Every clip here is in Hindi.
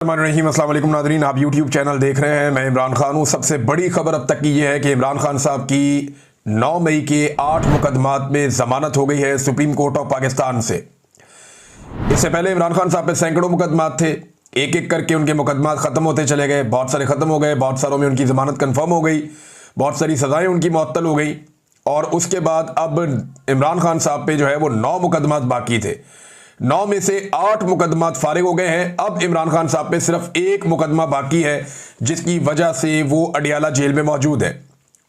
अस्सलाम वालेकुम नादरीन, आप YouTube चैनल देख रहे हैं। मैं इमरान खान हूँ। सबसे बड़ी खबर अब तक की यह है कि इमरान खान साहब की 9 मई के 8 मुकदमात में जमानत हो गई है सुप्रीम कोर्ट ऑफ पाकिस्तान से। इससे पहले इमरान खान साहब पे सैकड़ों मुकदमात थे, एक एक करके उनके मुकदमात खत्म होते चले गए। बहुत सारे खत्म हो गए, बहुत सारों में उनकी जमानत कन्फर्म हो गई, बहुत सारी सजाएं उनकी मुअत्तल हो गई। और उसके बाद अब इमरान खान साहब पे जो है वो 9 मुकदमात बाकी थे। 9 में से 8 मुकदमात फारिग हो गए हैं। अब इमरान खान साहब पे सिर्फ एक मुकदमा बाकी है, जिसकी वजह से वो अडियाला जेल में मौजूद है।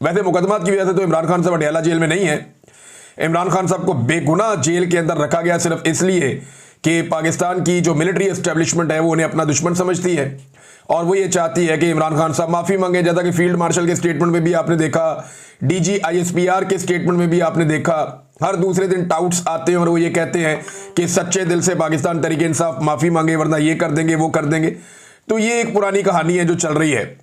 वैसे मुकदमात की वजह से तो इमरान खान साहब अडियाला जेल में नहीं है। इमरान खान साहब को बेगुनाह जेल के अंदर रखा गया सिर्फ इसलिए कि पाकिस्तान की जो मिलिट्री एस्टेब्लिशमेंट है वो उन्हें अपना दुश्मन समझती है और वो ये चाहती है कि इमरान खान साहब माफ़ी मांगे। जैसा कि फील्ड मार्शल के स्टेटमेंट में भी आपने देखा, DG ISPR के स्टेटमेंट में भी आपने देखा, हर दूसरे दिन टाउट्स आते हैं और वो ये कहते हैं कि सच्चे दिल से पाकिस्तान तहरीक इंसाफ माफ़ी मांगे, वरना ये कर देंगे वो कर देंगे। तो ये एक पुरानी कहानी है जो चल रही है।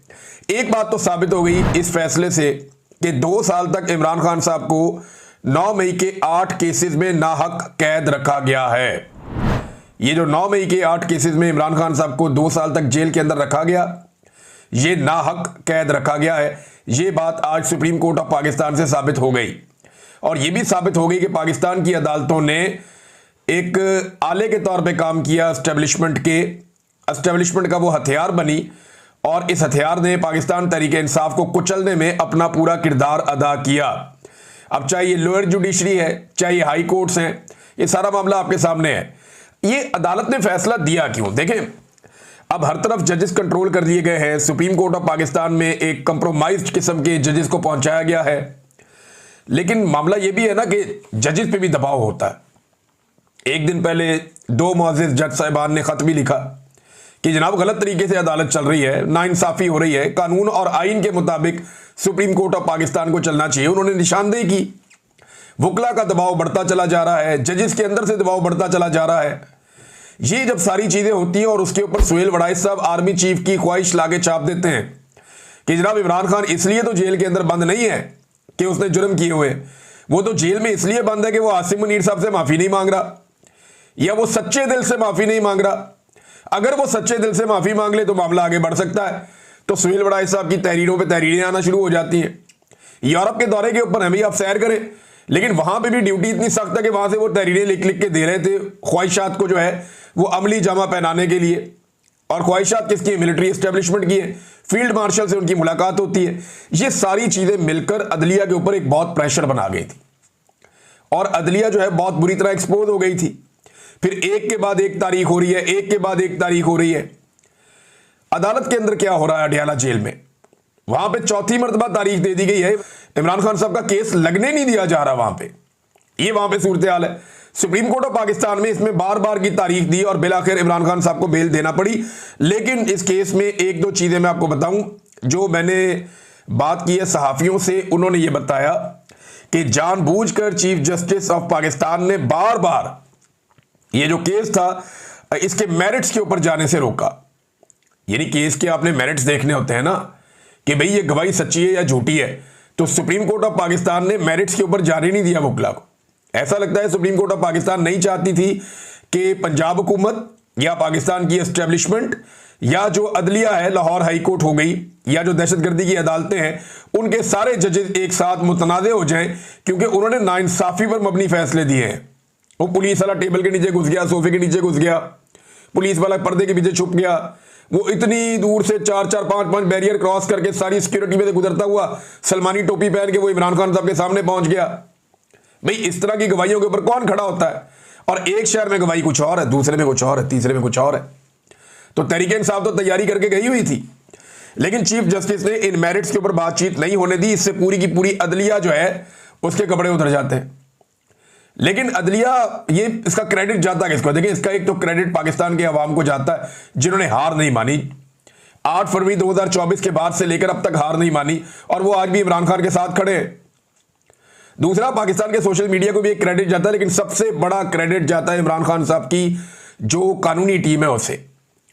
एक बात तो साबित हो गई इस फैसले से कि 2 साल तक इमरान खान साहब को 9 मई के 8 केसेस में नाहक कैद रखा गया है। ये जो 9 मई के 8 केसेस में इमरान खान साहब को 2 साल तक जेल के अंदर रखा गया, ये नाहक कैद रखा गया है। ये बात आज सुप्रीम कोर्ट ऑफ पाकिस्तान से साबित हो गई और ये भी साबित हो गई कि पाकिस्तान की अदालतों ने एक आले के तौर पे काम किया, एस्टेब्लिशमेंट का वो हथियार बनी और इस हथियार ने पाकिस्तान तहरीक इंसाफ को कुचलने में अपना पूरा किरदार अदा किया। अब चाहे ये लोअर जुडिशरी है, चाहे ये हाई कोर्ट्स हैं, ये सारा मामला आपके सामने है। ये अदालत ने फैसला दिया क्यों? देखें, अब हर तरफ जजेस कंट्रोल कर दिए गए हैं। सुप्रीम कोर्ट ऑफ पाकिस्तान में एक कंप्रोमाइज्ड किस्म के जजेस को पहुंचाया गया है, लेकिन मामला यह भी है ना कि जजेस पे भी दबाव होता है। एक दिन पहले 2 मुअज़्ज़िज़ जज साहिबान ने खत भी लिखा कि जनाब गलत तरीके से अदालत चल रही है, नाइंसाफी हो रही है, कानून और आइन के मुताबिक सुप्रीम कोर्ट ऑफ पाकिस्तान को चलना चाहिए। उन्होंने निशानदेही की, वकला का दबाव बढ़ता चला जा रहा है, जजेस के अंदर से दबाव बढ़ता चला जा रहा है। ये जब सारी चीजें होती हैं और उसके ऊपर सुहेल वड़ाइस साहब आर्मी चीफ की ख्वाहिश लाके छाप देते हैं कि जनाब इमरान खान इसलिए तो जेल के अंदर बंद नहीं है कि उसने जुर्म किए हुए, वो तो जेल में इसलिए बंद है कि वो आसिम मुनीर साहब से माफी नहीं मांग रहा या वो सच्चे दिल से माफी नहीं मांग रहा। अगर वो सच्चे दिल से माफी मांग ले तो मामला आगे बढ़ सकता है। तो सुहेल वड़ाइस साहब की तहरीरों पर तहरीरें आना शुरू हो जाती हैं। यूरोप के दौरे के ऊपर हमें आप सैर करें, लेकिन वहां पे भी ड्यूटी इतनी सख्त है कि वहां से वो तहरीरें लिख लिख के दे रहे थे ख्वाहिशात को जो है वो अमली जामा पहनाने के लिए। और ख्वाहिशात किसकी है? मिलिट्री एस्टेब्लिशमेंट की है। फील्ड मार्शल से उनकी मुलाकात होती है। ये सारी चीजें मिलकर अदलिया के ऊपर एक बहुत प्रेशर बना गई थी और अदलिया जो है बहुत बुरी तरह एक्सपोज हो गई थी। फिर एक के बाद एक तारीख हो रही है, एक के बाद एक तारीख हो रही है। अदालत के अंदर क्या हो रहा है? अडियाला जेल में वहां पे 4थी मरतबा तारीख दे दी गई है। इमरान खान साहब का केस लगने नहीं दिया जा रहा वहां पे। ये वहां पे सूरत हाल है। सुप्रीम कोर्ट ऑफ पाकिस्तान में इसमें बार बार की तारीख दी और बिलाखिर इमरान खान साहब को बेल देना पड़ी। लेकिन इस केस में 1-2 चीजें मैं आपको बताऊं जो मैंने बात की है सहाफियों से। उन्होंने ये बताया कि जानबूझकर चीफ जस्टिस ऑफ पाकिस्तान ने बार बार ये जो केस था इसके मेरिट्स के ऊपर जाने से रोका। यानी केस के आपने मेरिट्स देखने होते हैं ना कि भाई ये गवाही सच्ची है या झूठी है। तो सुप्रीम कोर्ट ऑफ पाकिस्तान ने मेरिट्स के ऊपर जाने नहीं दिया वकला को। ऐसा लगता है सुप्रीम कोर्ट ऑफ पाकिस्तान नहीं चाहती थी कि पंजाब हुकूमत या पाकिस्तान की एस्टेब्लिशमेंट या जो अदलिया है, लाहौर हाई कोर्ट हो गई, या जो दहशतगर्दी की अदालतें हैं, उनके सारे जजेस एक साथ मुतनाज़े हो जाएं, क्योंकि उन्होंने नाइंसाफी पर मबनी फैसले दिए हैं। वो पुलिस वाला टेबल के नीचे घुस गया, सोफे के नीचे घुस गया, पुलिस वाला पर्दे के पीछे छुप गया, वो इतनी दूर से 4-4, 5-5 बैरियर क्रॉस करके सारी सिक्योरिटी में से गुजरता हुआ सलमानी टोपी पहन के वो इमरान खान साहब के सामने पहुंच गया। भाई इस तरह की गवाहियों के ऊपर कौन खड़ा होता है? और एक शहर में गवाही कुछ और है, दूसरे में कुछ और है, तीसरे में कुछ और है। तो तहरीक इंसाफ तो तैयारी करके गई हुई थी, लेकिन चीफ जस्टिस ने इन मेरिट्स के ऊपर बातचीत नहीं होने दी। इससे पूरी की पूरी अदलिया जो है उसके कपड़े उतर जाते हैं। लेकिन अदलिया, ये इसका क्रेडिट जाता है किसको? देखिए, इसका एक तो क्रेडिट पाकिस्तान के अवाम को जाता है जिन्होंने हार नहीं मानी। 8 फरवरी 2024 के बाद से लेकर अब तक हार नहीं मानी और वो आज भी इमरान खान के साथ खड़े हैं। दूसरा, पाकिस्तान के सोशल मीडिया को भी एक क्रेडिट जाता है, लेकिन सबसे बड़ा क्रेडिट जाता है इमरान खान साहब की जो कानूनी टीम है उसे।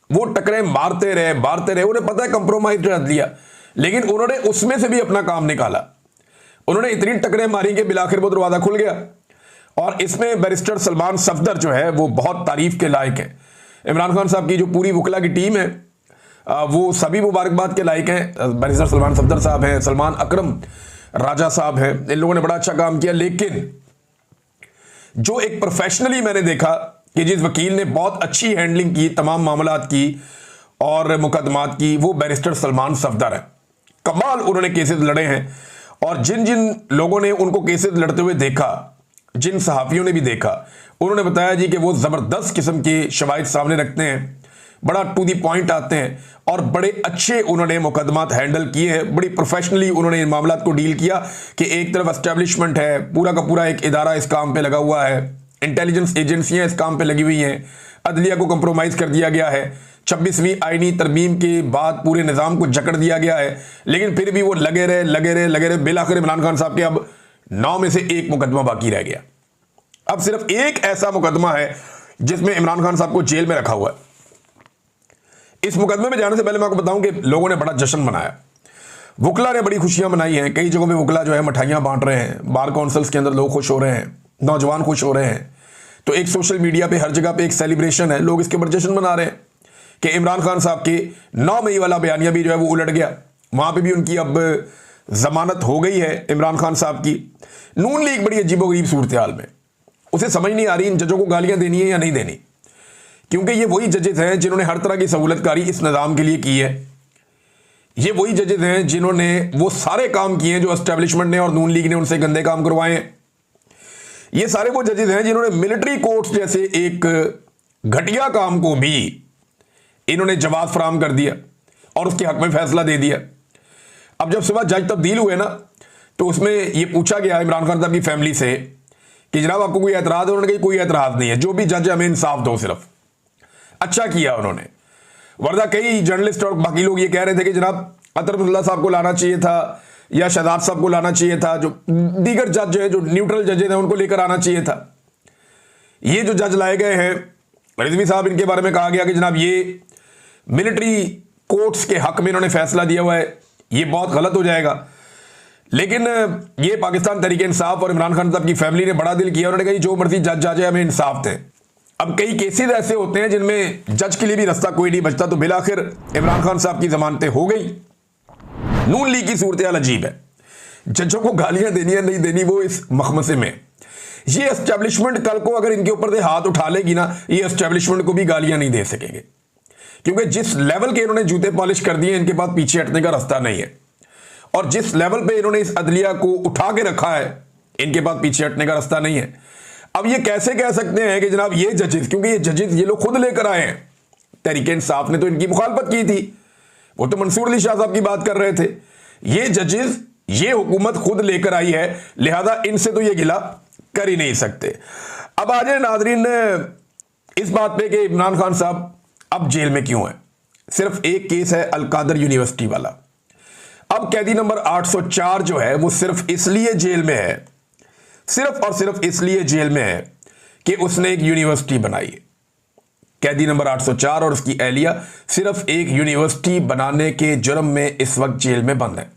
वो टकरे मारते रहे, उन्हें पता है कंप्रोमाइज अदलिया, लेकिन उन्होंने उसमें से भी अपना काम निकाला। उन्होंने इतनी टकरे मारी कि बिलाखिर वो दरवाजा खुल गया। और इसमें बैरिस्टर सलमान सफदर जो है वो बहुत तारीफ के लायक है। इमरान खान साहब की जो पूरी वकला की टीम है वो सभी मुबारकबाद के लायक हैं। बैरिस्टर सलमान सफदर साहब हैं, सलमान अकरम राजा साहब हैं, इन लोगों ने बड़ा अच्छा काम किया। लेकिन जो एक प्रोफेशनली मैंने देखा कि जिस वकील ने बहुत अच्छी हैंडलिंग की तमाम मामलात की और मुकदमात की, वो बैरिस्टर सलमान सफदर है। कमाल उन्होंने केसेस लड़े हैं, और जिन जिन लोगों ने उनको केसेस लड़ते हुए देखा, जिन सहाफ़ियों ने भी देखा, उन्होंने बताया जी कि वो ज़बरदस्त किस्म के शवाहिद सामने रखते हैं, बड़ा टू दी पॉइंट आते हैं, और बड़े अच्छे उन्होंने मुकदमात हैंडल किए हैं। बड़ी प्रोफेशनली उन्होंने इन मामलात को डील किया कि एक तरफ एस्टेब्लिशमेंट है, पूरा का पूरा एक इदारा इस काम पे लगा हुआ है, इंटेलिजेंस एजेंसियां इस काम पे लगी हुई हैं, अदलिया को कंप्रोमाइज़ कर दिया गया है, 26वीं आईनी तरमीम के बाद पूरे निज़ाम को जकड़ दिया गया है, लेकिन फिर भी वो लगे रहे। बिलाखिर इमरान खान साहब के अब 9 में से 1 मुकदमा बाकी रह गया। अब सिर्फ एक ऐसा मुकदमा है जिसमें इमरान खान साहब को जेल में रखा हुआ है। इस मुकदमे में जाने से पहले मैं आपको बताऊं कि लोगों ने बड़ा जश्न मनाया, वकला ने बड़ी खुशियां मनाई हैं। कई जगहों पे वकला जो है मिठाइयां बांट रहे हैं, बार काउंसिल्स के अंदर लोग खुश हो रहे हैं, नौजवान खुश हो रहे हैं। तो एक सोशल मीडिया पे हर जगह पे एक सेलिब्रेशन है, लोग इसके ऊपर जश्न मना रहे हैं कि इमरान खान साहब के 9 मई वाला बयानिया भी जो है वो उलट गया। वहां पर भी उनकी अब जमानत हो गई है इमरान खान साहब की। नून लीग बड़ी अजीबोगरीब सूरत हाल में, उसे समझ नहीं आ रही इन जजों को गालियां देनी है या नहीं देनी, क्योंकि ये वही जजेस हैं जिन्होंने हर तरह की सहूलतकारी इस निज़ाम के लिए की है। ये वही जजेस हैं जिन्होंने वो सारे काम किए हैं जो एस्टेब्लिशमेंट ने और नून लीग ने उनसे गंदे काम करवाए हैं। ये सारे वो जजेस हैं जिन्होंने मिलिट्री कोर्ट्स जैसे एक घटिया काम को भी इन्होंने जवाब फराहम कर दिया और उसके हक में फैसला दे दिया। अब जब सुबह जज तब्दील हुए ना, तो उसमें यह पूछा गया इमरान खान साहब की फैमिली से कि जनाब आपको कोई एतराज़ है? उन्होंने कहा कोई एतराज़ नहीं है, जो भी जज हमें इंसाफ दो। सिर्फ अच्छा किया उन्होंने, वरना कई जर्नलिस्ट और बाकी लोग ये कह रहे थे कि जनाब अतरफुल्ला साहब को लाना चाहिए था या शहजाद साहब को लाना चाहिए था, जो दीगर जज हैं, जो न्यूट्रल जजेस हैं, उनको लेकर आना चाहिए था। ये जो जज लाए गए हैं रिजवी साहब, इनके बारे में कहा गया कि जनाब ये मिलिट्री कोर्ट्स के हक में इन्होंने फैसला दिया हुआ है, ये बहुत गलत हो जाएगा। लेकिन ये पाकिस्तान तहरीक इंसाफ और इमरान खान साहब की फैमिली ने बड़ा दिल किया, उन्होंने कहा जो मर्जी जज आ जाए हमें इंसाफ दें। अब कई केसेस ऐसे होते हैं जिनमें जज के लिए भी रास्ता कोई नहीं बचता, तो बिलाखिर इमरान खान साहब की जमानतें हो गई। नून लीग की सूरत हाल अजीब है, जजों को गालियां देनी है नहीं देनी वो इस मखमसे में। ये एस्टेब्लिशमेंट कल को अगर इनके ऊपर से हाथ उठा लेगी ना, ये एस्टेब्लिशमेंट को भी गालियां नहीं दे सकेंगे, क्योंकि जिस लेवल के इन्होंने जूते पॉलिश कर दिए इनके पास पीछे हटने का रास्ता नहीं है, और जिस लेवल पे इन्होंने इस अदलिया को उठा के रखा है इनके पास पीछे हटने का रास्ता नहीं है। अब ये कैसे कह सकते हैं कि जनाब ये जजेस, क्योंकि ये जजेस ये लोग खुद लेकर आए हैं, तहरीक इंसाफ ने तो इनकी मुखालफत की थी, वो तो मंसूर अली शाह साहब की बात कर रहे थे। ये जजेस ये हुकूमत खुद लेकर आई है, लिहाजा इनसे तो ये गिला कर ही नहीं सकते। अब आ जाए नाजरीन इस बात पे कि इमरान खान साहब अब जेल में क्यों है। सिर्फ एक केस है अलकादर यूनिवर्सिटी वाला। अब कैदी नंबर 804 जो है वो सिर्फ इसलिए जेल में है, सिर्फ और सिर्फ इसलिए जेल में है कि उसने एक यूनिवर्सिटी बनाई है। कैदी नंबर 804 और उसकी एहलिया सिर्फ एक यूनिवर्सिटी बनाने के जुर्म में इस वक्त जेल में बंद है।